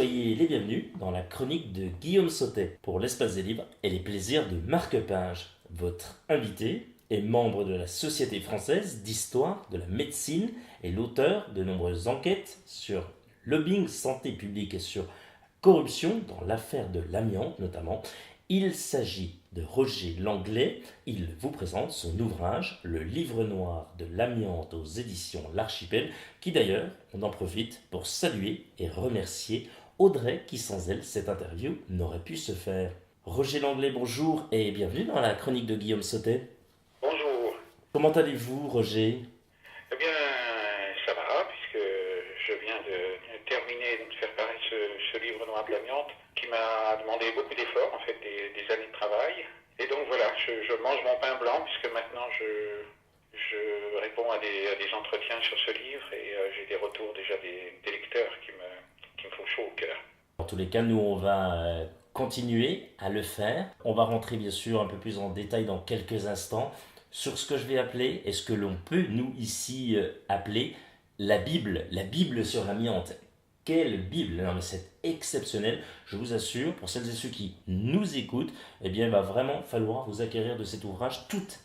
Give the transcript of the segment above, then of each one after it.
Soyez les bienvenus dans la chronique de Guillaume Sautet pour l'Espace des Livres et les plaisirs de Marc Page. Votre invité est membre de la Société française d'histoire de la médecine et l'auteur de nombreuses enquêtes sur lobbying santé publique et sur corruption dans l'affaire de l'amiante notamment. Il s'agit de Roger Langlais. Il vous présente son ouvrage Le livre noir de l'amiante aux éditions L'Archipel, qui d'ailleurs, on en profite pour saluer et remercier Audrey qui sans elle, cette interview n'aurait pu se faire. Roger Langlais, bonjour et bienvenue dans la chronique de Guillaume Sautet. Bonjour. Comment allez-vous, Roger? Eh bien, ça va, puisque je viens de terminer, donc, de faire paraître ce livre noir de l'amiante, qui m'a demandé beaucoup d'efforts, en fait, des années de travail. Et donc voilà, je mange mon pain blanc, puisque maintenant je réponds à des entretiens sur ce livre, et j'ai des retours déjà des lecteurs qui me font chaud au cœur. En tous les cas, nous, on va continuer à le faire. On va rentrer, bien sûr, un peu plus en détail dans quelques instants sur ce que je vais appeler, et ce que l'on peut, nous, ici, appeler la Bible sur l'amiante. Quelle Bible! Non, mais c'est exceptionnel, je vous assure, pour celles et ceux qui nous écoutent, eh bien, il va vraiment falloir vous acquérir de cet ouvrage. Toutes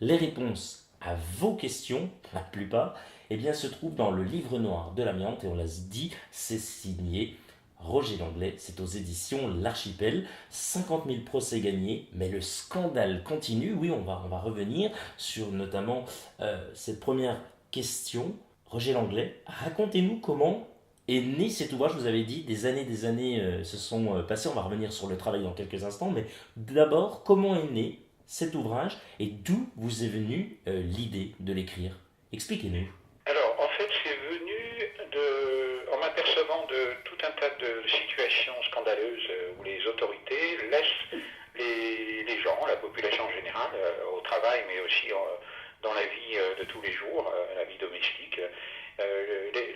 les réponses à vos questions, pour la plupart, eh bien, se trouvent dans le livre noir de l'amiante, et on l'a dit, c'est signé Roger Langlais, c'est aux éditions L'Archipel. 50 000 procès gagnés, mais le scandale continue. Oui, on va revenir sur notamment cette première question. Roger Langlais, racontez-nous comment est né cet ouvrage. Vous avez dit des années se sont passées. On va revenir sur le travail dans quelques instants, mais d'abord, comment est né cet ouvrage et d'où vous est venue l'idée de l'écrire? Expliquez-nous. Alors, en fait, c'est venu en m'apercevant de tout un tas de situations scandaleuses où les autorités laissent les gens, la population en général, au travail, mais aussi dans la vie de tous les jours, la vie domestique,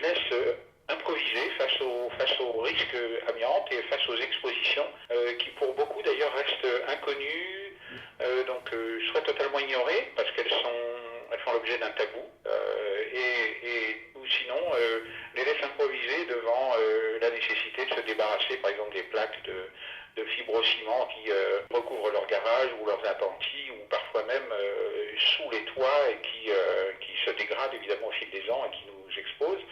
laissent improviser face aux risques amiantes et face aux expositions qui pour beaucoup d'ailleurs restent inconnues, soit totalement ignorées parce elles font l'objet d'un tabou, ou sinon les laissent improviser devant la nécessité de se débarrasser par exemple des plaques de fibrociment qui recouvrent leur garage ou leurs appentis ou parfois même sous les toits et qui se dégradent évidemment au fil des ans et qui nous exposent.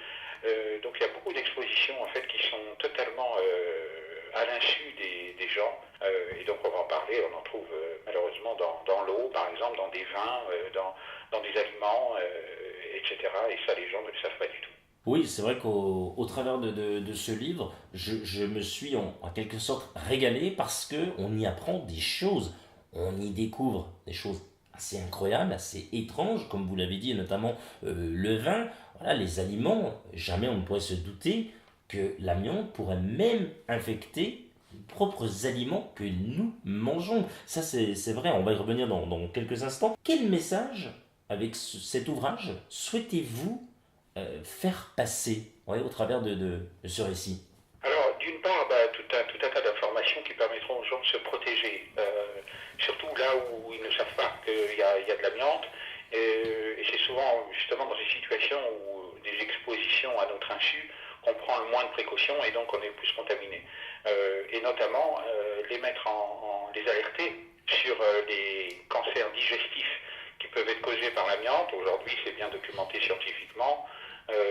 Donc il y a beaucoup d'expositions en fait qui sont totalement à l'insu des gens, et donc on va en parler, on en trouve malheureusement dans l'eau par exemple, dans des vins, dans des aliments, etc. Et ça les gens ne le savent pas du tout. Oui, c'est vrai qu'au travers de ce livre, je me suis en quelque sorte régalé parce qu'on y apprend des choses. On y découvre des choses assez incroyables, assez étranges, comme vous l'avez dit, et notamment le vin. Voilà, les aliments, jamais on ne pourrait se douter que l'amiante pourrait même infecter les propres aliments que nous mangeons. Ça, c'est vrai, on va y revenir dans quelques instants. Quel message, avec cet ouvrage, souhaitez-vous faire passer, ouais, au travers de ce récit? Alors, d'une part, tout un tas d'informations qui permettront aux gens de se protéger, surtout là où ils ne savent pas qu'il y a de l'amiante. Et c'est souvent justement dans ces situations où des expositions à notre insu qu'on prend le moins de précautions et donc on est plus contaminé. Et notamment les alerter sur les cancers digestifs qui peuvent être causés par l'amiante. Aujourd'hui, c'est bien documenté scientifiquement.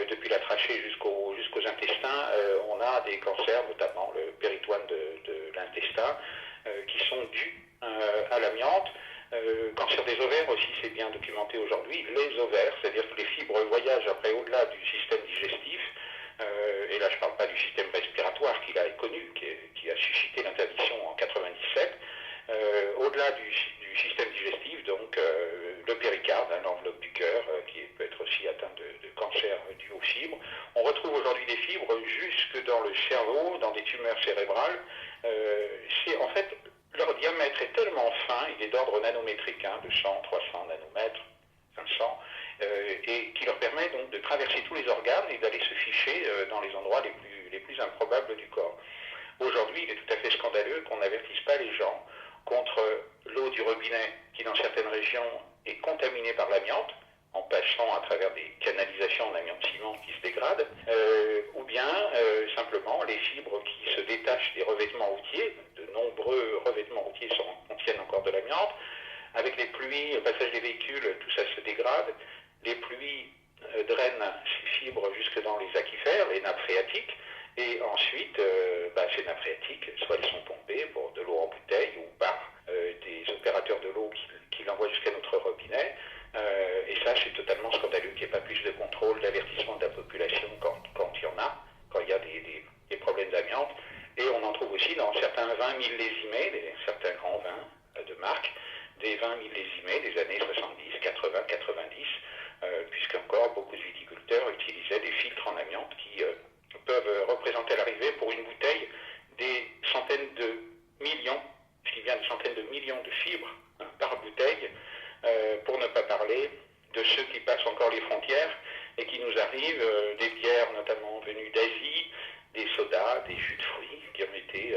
Depuis la trachée jusqu'aux intestins, on a des cancers, notamment le péritoine de l'intestin, qui sont dus à l'amiante. Cancer des ovaires aussi, c'est bien documenté aujourd'hui. Les ovaires, c'est-à-dire que les fibres voyagent après au-delà du système digestif. Et là, je ne parle pas du système respiratoire qui là est connu, qui a suscité l'interdiction en 97. Au-delà du système digestif, donc le péricarde, l'enveloppe du cœur, qui peut être aussi atteint de cancer dû aux fibres. On retrouve aujourd'hui des fibres jusque dans le cerveau, dans des tumeurs cérébrales. En fait, leur diamètre est tellement fin, il est d'ordre nanométrique, de 100, 300 nanomètres, 500, et qui leur permet donc de traverser tous les organes et d'aller se ficher dans les endroits les plus improbables du corps. Aujourd'hui, il est tout à fait scandaleux qu'on n'avertisse pas les gens contre l'eau du robinet qui, dans certaines régions, est contaminée par l'amiante. en passant à travers des canalisations en amiante ciment qui se dégradent, ou bien simplement les fibres qui se détachent des revêtements routiers. De nombreux revêtements routiers contiennent encore de l'amiante. Avec les pluies, le passage des véhicules, tout ça se dégrade. Les pluies drainent ces fibres jusque dans les aquifères, les nappes phréatiques. Et ensuite, ces nappes phréatiques, soit elles sont pompées pour de l'eau en bouteille ou par des opérateurs de l'eau qui l'envoient jusqu'à notre robinet. Et ça, c'est totalement scandaleux qu'il n'y ait pas plus de contrôle, d'avertissement de la population quand il y en a, quand il y a des problèmes d'amiante. Et on en trouve aussi dans certains vins millésimés, certains grands vins de marque, des vins millésimés des années 70, 80, 90, puisqu'encore beaucoup de viticulteurs utilisaient des filtres en amiante qui peuvent représenter à l'arrivée pour une bouteille des centaines de millions, je dis bien des centaines de millions de fibres par bouteille, pour ne pas parler de ceux qui passent encore les frontières et qui nous arrivent, des bières notamment venues d'Asie, des sodas, des jus de fruits qui ont été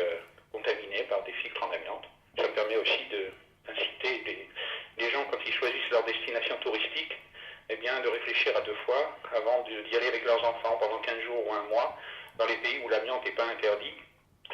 contaminés par des filtres en amiante. Ça me permet aussi d'inciter les gens, quand ils choisissent leur destination touristique, eh bien, de réfléchir à deux fois avant d'y aller avec leurs enfants pendant 15 jours ou un mois dans les pays où l'amiante n'est pas interdit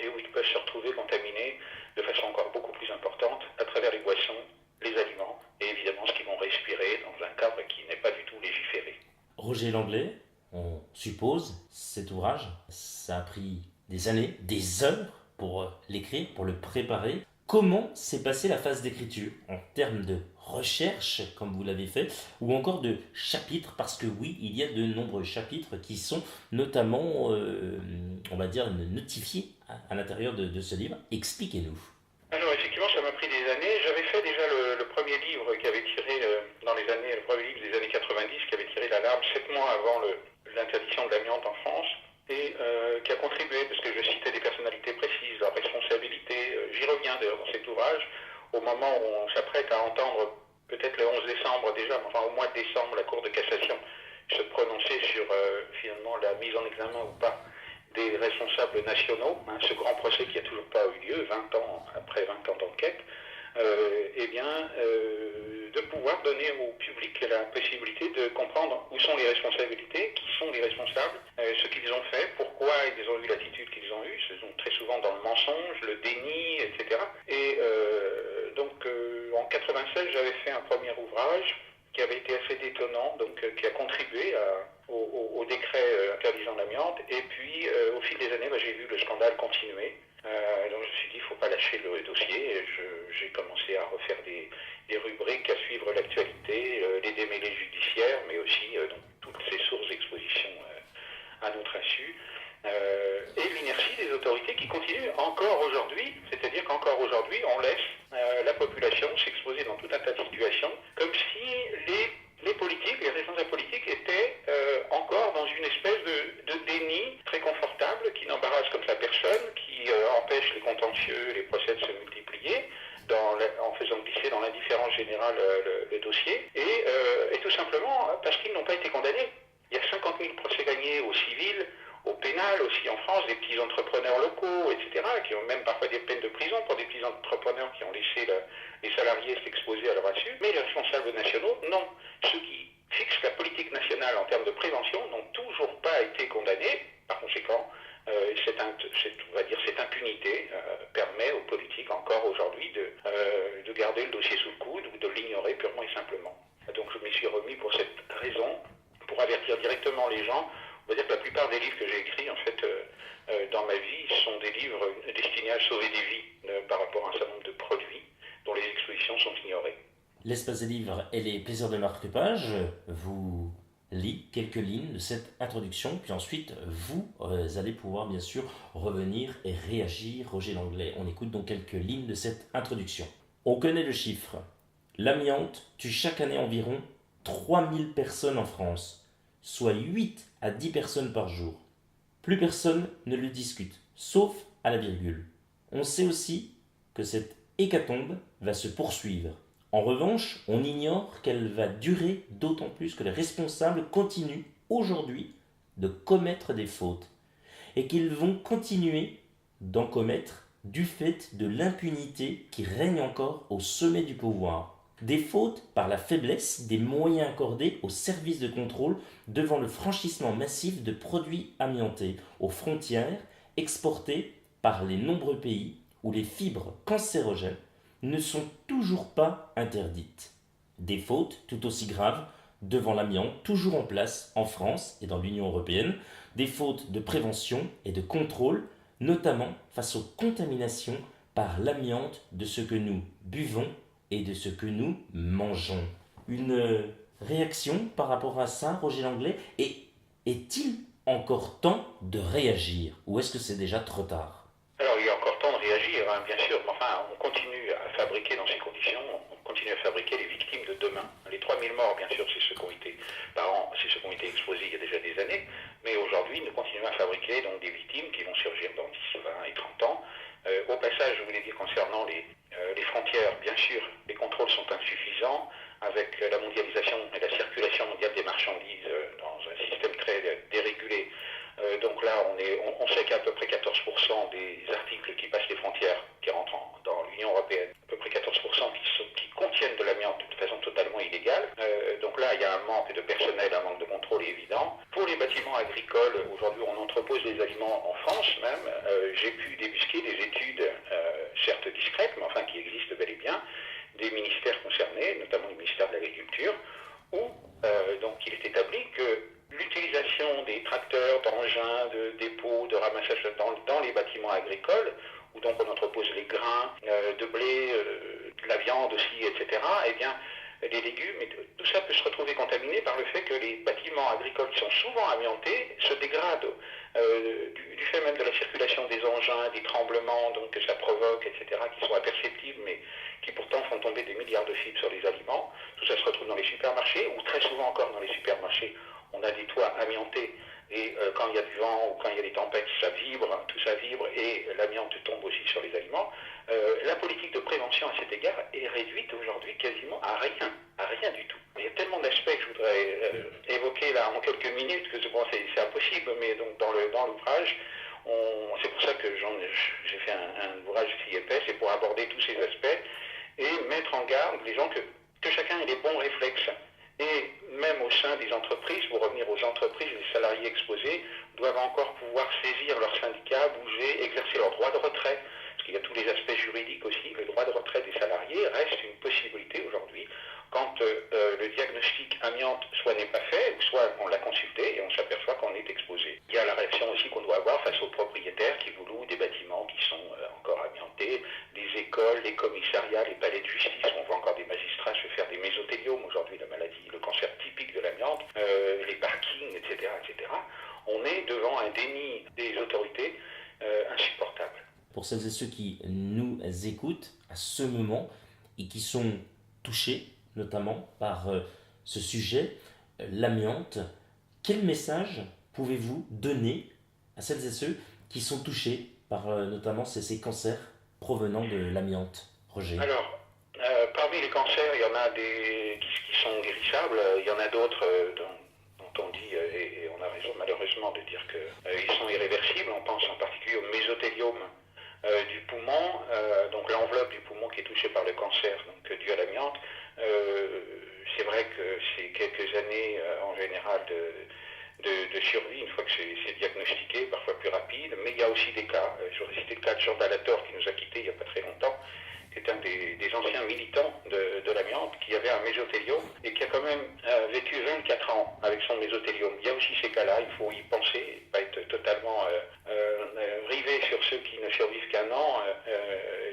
et où ils peuvent se retrouver contaminés de façon encore beaucoup plus importante à travers les boissons, les aliments et évidemment ce qu'ils vont respirer dans un cadre qui n'est pas du tout légiféré. Roger Langlais, on suppose, cet ouvrage, ça a pris des années, des heures pour l'écrire, pour le préparer. Comment s'est passée la phase d'écriture en termes de recherche, comme vous l'avez fait, ou encore de chapitres, parce que oui, il y a de nombreux chapitres qui sont notamment, on va dire, notifiés à l'intérieur de ce livre. Expliquez-nous. Alors effectivement, ça m'a pris des années. J'avais fait déjà le premier livre qui avait tiré, le premier livre des années 90, qui avait tiré l'alarme 7 mois avant l'interdiction de l'amiante en France, et qui a contribué, parce que je citais des personnalités précises, leur responsabilité. J'y reviens d'ailleurs dans cet ouvrage, au moment où on s'apprête à entendre, peut-être le 11 décembre déjà, enfin au mois de décembre, la Cour de cassation se prononcer sur finalement la mise en examen ou pas des responsables nationaux, ce grand procès qui n'a toujours pas eu lieu, 20 ans après 20 ans d'enquête, de pouvoir donner au public la possibilité de comprendre où sont les responsabilités, qui sont les responsables, ce qu'ils ont fait, pourquoi ils ont eu l'attitude qu'ils ont eue, ce sont très souvent dans le mensonge, le déni, etc. Et en 96, j'avais fait un premier ouvrage qui avait été assez détonnant, qui a contribué au décret interdisant l'amiante. Et puis, au fil des années, j'ai vu le scandale continuer. Donc je me suis dit, il ne faut pas lâcher le dossier. Et j'ai commencé à refaire des rubriques, à suivre l'actualité, les démêlés judiciaires, mais aussi toutes ces sources d'exposition à notre insu. Et l'inertie des autorités qui continue encore aujourd'hui, c'est-à-dire qu'encore aujourd'hui, on laisse la population s'exposer dans tout un tas de situations, comme si les politiques, les responsables politiques étaient encore dans une espèce de déni très confortable qui n'embarrasse comme ça personne, qui empêche les contentieux, les procès de se multiplier, en faisant glisser dans l'indifférence générale le dossier, et tout simplement parce qu'ils n'ont pas été condamnés. Il y a 50 000 procès gagnés au civil, au pénal aussi en France, des petits entrepreneurs locaux, etc., qui ont même parfois des peines de prison pour des petits entrepreneurs qui ont laissé les salariés s'exposer à leur insu. Mais les responsables nationaux, non. Ceux qui fixent la politique nationale en termes de prévention n'ont toujours pas été condamnés. Par conséquent, cette impunité permet aux politiques encore aujourd'hui de garder le dossier sous le coude ou de l'ignorer purement et simplement. Donc je m'y suis remis pour cette raison, pour avertir directement les gens. On va dire que la plupart des livres que j'ai écrits, en fait, dans ma vie, sont des livres destinés à sauver des vies par rapport à un certain nombre de produits dont les expositions sont ignorées. L'espace des livres et les plaisirs de marque-page vous lit quelques lignes de cette introduction, puis ensuite vous allez pouvoir bien sûr revenir et réagir. Roger Langlais, on écoute donc quelques lignes de cette introduction. On connaît le chiffre. L'amiante tue chaque année environ 3000 personnes en France, soit 8 à 10 personnes par jour. Plus personne ne le discute, sauf à la virgule. On sait aussi que cette hécatombe va se poursuivre. En revanche, on ignore qu'elle va durer, d'autant plus que les responsables continuent aujourd'hui de commettre des fautes et qu'ils vont continuer d'en commettre du fait de l'impunité qui règne encore au sommet du pouvoir. Des fautes par la faiblesse des moyens accordés aux services de contrôle devant le franchissement massif de produits amiantés aux frontières exportés par les nombreux pays où les fibres cancérogènes ne sont toujours pas interdites. Des fautes tout aussi graves devant l'amiante toujours en place en France et dans l'Union européenne, des fautes de prévention et de contrôle, notamment face aux contaminations par l'amiante de ce que nous buvons et de ce que nous mangeons. Une réaction par rapport à ça, Roger Langlais? Et est-il encore temps de réagir ou est-ce que c'est déjà trop tard? Alors, il y a encore temps de réagir, hein, bien sûr, mais enfin, on continue à fabriquer dans ces conditions, on continue à fabriquer les victimes de demain. Les 3000 morts, bien sûr, c'est ceux qui ont été, par an, c'est ceux qui ont été exposés il y a déjà des années, mais aujourd'hui, nous continuons à fabriquer donc, des victimes qui vont surgir dans 10, 20 et 30 ans. Au passage, je voulais dire concernant les frontières, bien sûr, les contrôles sont insuffisants, avec la mondialisation et la circulation mondiale des marchandises dans un système très dérégulé. Donc là, on sait qu'à peu près 14% des articles qui passent les frontières, qui rentrent dans l'Union européenne, à peu près 14% qui contiennent de l'amiante de façon totalement illégale. Donc là, il y a un manque de personnel, un manque de contrôle évident. Pour les bâtiments agricoles, aujourd'hui, on entrepose des aliments en France même. J'ai pu débusquer des études, certes discrètes, mais enfin qui existent bel et bien, des ministères concernés, notamment le ministère de l'Agriculture, où donc il est établi que l'utilisation des tracteurs, d'engins, de dépôts, de ramassage dans les bâtiments agricoles, où donc on entrepose les grains, de blé, de la viande aussi, etc., eh bien, les légumes, et tout ça peut se retrouver contaminé par le fait que les bâtiments agricoles qui sont souvent amiantés se dégradent du fait même de la circulation des engins, des tremblements donc, que ça provoque, etc., qui sont imperceptibles, mais qui pourtant font tomber des milliards de fibres sur les aliments. Tout ça se retrouve dans les supermarchés, ou très souvent encore dans les supermarchés, on a des toits amiantés, et quand il y a du vent ou quand il y a des tempêtes, ça vibre, tout ça vibre, et l'amiante tombe aussi sur les aliments. La politique de prévention à cet égard est réduite aujourd'hui quasiment à rien du tout. Il y a tellement d'aspects que je voudrais évoquer là en quelques minutes que bon, c'est impossible, mais donc dans l'ouvrage, c'est pour ça que j'ai fait un ouvrage si épais, c'est pour aborder tous ces aspects et mettre en garde les gens que chacun ait les bons réflexes. Et même au sein des entreprises, pour revenir aux entreprises, les salariés exposés doivent encore pouvoir saisir leur syndicat, bouger, exercer leur droit de retrait, parce qu'il y a tous les aspects juridiques aussi. Le droit de retrait des salariés reste une possibilité aujourd'hui quand le diagnostic amiante soit n'est pas fait, ou soit on l'a consulté et on s'aperçoit qu'on est exposé. Il y a la réaction aussi qu'on doit avoir face aux propriétaires qui vous louent des bâtiments qui sont encore amiantés, les écoles, les commissariats, les palais de justice. On voit encore des magistrats se faire des mésotéliomes aujourd'hui, la maladie, le cancer typique de l'amiante, les parkings, etc., etc. On est devant un déni des autorités insupportable. Pour celles et ceux qui nous écoutent à ce moment et qui sont touchés notamment par ce sujet, l'amiante, quel message pouvez-vous donner à celles et ceux qui sont touchés par notamment ces cancers provenant de l'amiante, Roger? Alors, parmi les cancers, il y en a des qui sont guérissables, il y en a d'autres dont on dit, et on a raison malheureusement de dire qu'ils sont irréversibles. On pense en particulier au mésothéliome du poumon, donc l'enveloppe du poumon qui est touchée par le cancer donc, dû à l'amiante. C'est vrai que c'est quelques années en général de survie une fois que c'est diagnostiqué, parfois plus rapide, mais il y a aussi des cas. J'aurais cité le cas de Jean Dallator qui nous a quittés il n'y a pas très longtemps, qui est un des anciens militants de l'amiante, qui avait un mésothéliome et qui a quand même vécu 24 ans avec son mésothéliome. Il y a aussi ces cas-là, il faut y penser, et pas être totalement rivé sur ceux qui ne survivent qu'un an.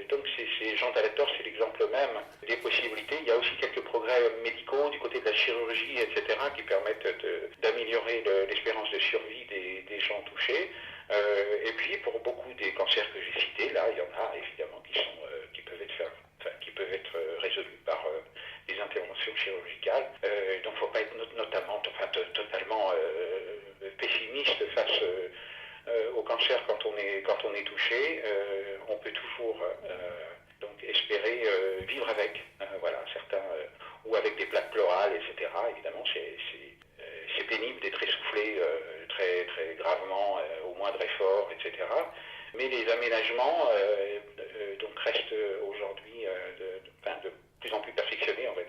Donc c'est Jean Dallator, c'est l'exemple même des possibilités. Il y a aussi quelques progrès médicaux du côté de la chirurgie, etc., qui permettent d'améliorer l'espérance de survie des gens touchés. Et puis pour beaucoup des cancers que j'ai cités, là, il y en a évidemment qui peuvent être résolus par des interventions chirurgicales. Donc il ne faut pas être totalement pessimiste face au cancer quand on est touché. On peut toujours donc espérer vivre avec, voilà, certains, ou avec des plaques pleurales, etc. Évidemment, c'est pénible d'être essoufflé très, très gravement au moindre effort, etc. Mais les aménagements donc restent aujourd'hui de plus en plus perfectionnés, on va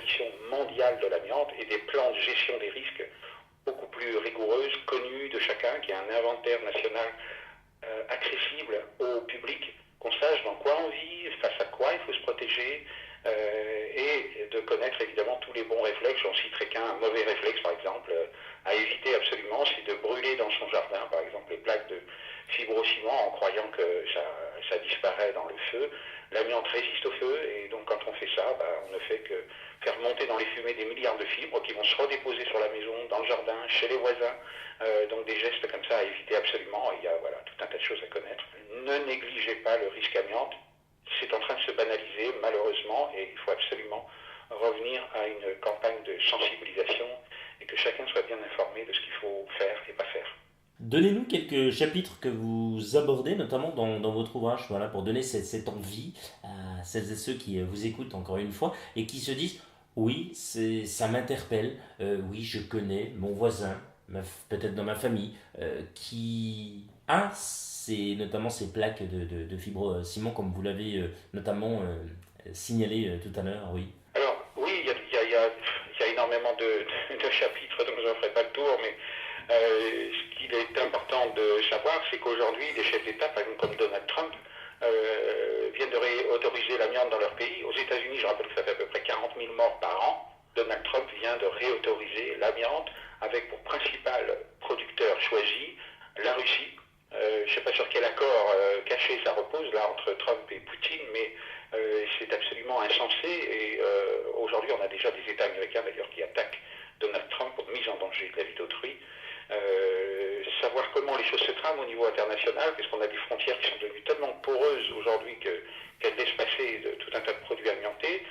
interdiction mondiale de l'amiante et des plans de gestion des risques beaucoup plus rigoureuses, connues de chacun, qui a un inventaire national accessible au public, qu'on sache dans quoi on vit, face à quoi il faut se protéger, et de connaître évidemment tous les bons réflexes. J'en citerai qu'un mauvais réflexe par exemple, à éviter absolument, c'est de brûler dans son jardin par exemple les plaques de fibrociment en croyant que ça disparaît dans le feu. L'amiante résiste au feu et donc quand on fait ça, on ne fait que faire monter dans les fumées des milliards de fibres qui vont se redéposer sur la maison, dans le jardin, chez les voisins. Donc des gestes comme ça à éviter absolument. Il y a tout un tas de choses à connaître. Ne négligez pas le risque amiante. C'est en train de se banaliser malheureusement et il faut absolument revenir à une campagne de sensibilisation et que chacun soit bien informé de ce qu'il faut faire et pas faire. Donnez-nous quelques chapitres que vous abordez, notamment dans votre ouvrage, voilà, pour donner cette envie à celles et ceux qui vous écoutent encore une fois et qui se disent oui, ça m'interpelle, oui, je connais mon voisin, peut-être dans ma famille, qui a notamment ces plaques de fibrociment, comme vous l'avez notamment signalé tout à l'heure, oui. Alors oui, il y a énormément de chapitres, donc je ne ferai pas le tour, mais ce qu'il est important de savoir, c'est qu'aujourd'hui, des chefs d'État, par exemple comme Donald Trump, viennent de réautoriser l'amiante dans leur pays. Aux États-Unis, je rappelle que ça fait à peu près 40 000 morts par an. Donald Trump vient de réautoriser l'amiante avec pour principal producteur choisi la Russie. Je ne sais pas sur quel accord caché ça repose là entre Trump et Poutine, mais c'est absolument insensé. Et aujourd'hui, on a déjà des États américains d'ailleurs qui attaquent Donald Trump pour mise en danger de la vie d'autrui. Savoir comment les choses se trament au niveau international, parce qu'on a des frontières qui sont devenues tellement poreuses aujourd'hui qu'elles laissent passer tout un tas de produits amiantés.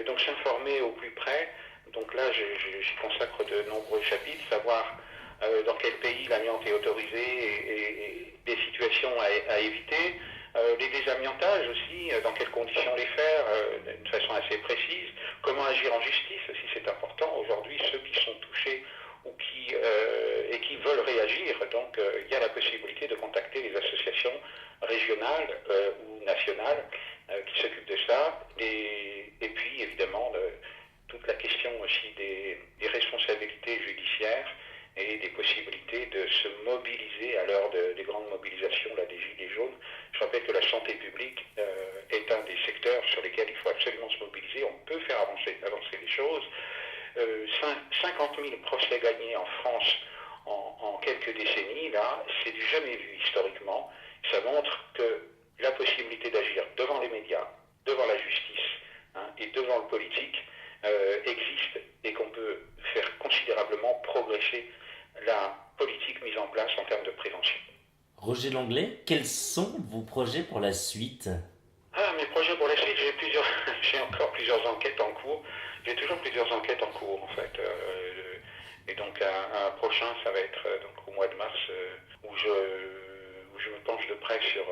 Donc s'informer au plus près. Donc là, j'y consacre de nombreux chapitres, savoir dans quel pays l'amiante est autorisé et des situations à éviter. Les désamiantages aussi, dans quelles conditions les faire, d'une façon assez précise. Comment agir en justice aussi, c'est important. Aujourd'hui, ceux qui sont touchés ou qui veulent réagir, donc il y a la possibilité de contacter les associations régionales ou nationales qui s'occupent de ça. Et puis évidemment, toute la question aussi des responsabilités judiciaires et des possibilités de se mobiliser à l'heure des grandes mobilisations là, des Gilets jaunes. Je rappelle que la santé publique est un des secteurs sur lesquels il faut absolument se mobiliser. On peut faire avancer les choses. 50 000 procès gagnés en France en quelques décennies, là, c'est du jamais vu historiquement. Ça montre que la possibilité d'agir devant les médias, devant la justice et devant le politique existe et qu'on peut faire considérablement progresser la politique mise en place en termes de prévention. Roger Langlais, quels sont vos projets pour la suite? Mes projets pour la suite, j'ai encore plusieurs enquêtes en cours. J'ai toujours plusieurs enquêtes en cours en fait. Et donc un prochain, ça va être donc au mois de mars, où je me penche de près sur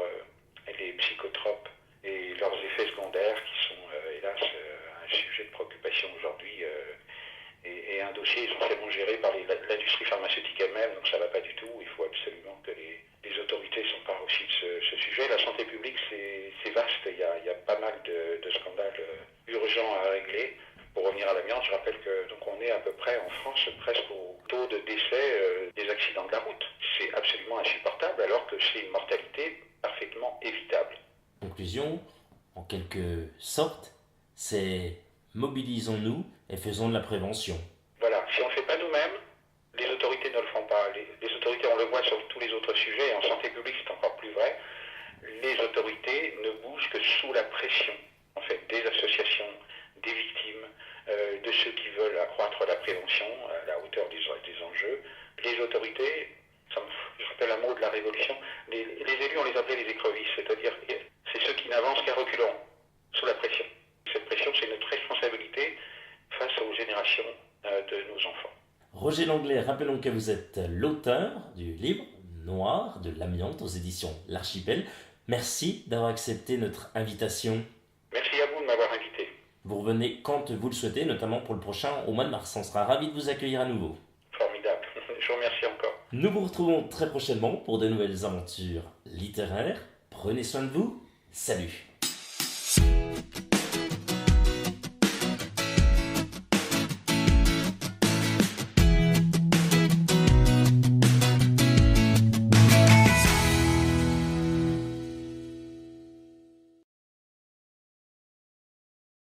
les psychotropes et leurs effets secondaires qui sont hélas un sujet de préoccupation aujourd'hui et un dossier essentiellement géré par l'industrie pharmaceutique elle-même, donc ça ne va pas du tout. Il faut absolument que les autorités s'emparent aussi de ce sujet. La santé publique, c'est vaste, il y a pas mal de scandales urgents à régler. Pour revenir à l'amiante, je rappelle que donc on est à peu près en France presque au taux de décès des accidents de la route. C'est absolument insupportable alors que c'est une mortalité parfaitement évitable. Conclusion, en quelque sorte, c'est mobilisons-nous et faisons de la prévention. Voilà, si on ne le fait pas nous-mêmes, les autorités ne le font pas. Les autorités, on le voit sur tous les autres sujets, et en santé publique c'est encore plus vrai, les autorités ne bougent que sous la pression en fait, des associations, des victimes, de ceux qui veulent accroître la prévention à la hauteur des enjeux. Les autorités, je rappelle un mot de la Révolution, les élus on les appelait les écrevisses, c'est-à-dire c'est ceux qui n'avancent qu'à reculons, sous la pression. Cette pression, c'est notre responsabilité face aux générations de nos enfants. Roger Langlais, rappelons que vous êtes l'auteur du livre Noir de l'amiante aux éditions L'Archipel. Merci d'avoir accepté notre invitation. Merci à vous de m'avoir invité. Vous revenez quand vous le souhaitez, notamment pour le prochain au mois de mars. On sera ravis de vous accueillir à nouveau. Formidable. Je vous remercie encore. Nous vous retrouvons très prochainement pour de nouvelles aventures littéraires. Prenez soin de vous. Salut.